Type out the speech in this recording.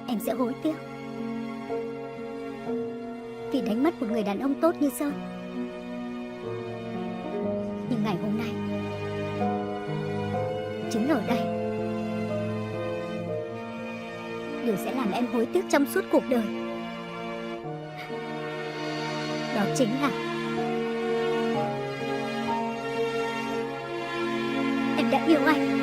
em sẽ hối tiếc vì đánh mất một người đàn ông tốt như Sơn. Nhưng ngày hôm nay, chính ở đây, điều sẽ làm em hối tiếc trong suốt cuộc đời. Đó chính là em đã yêu anh.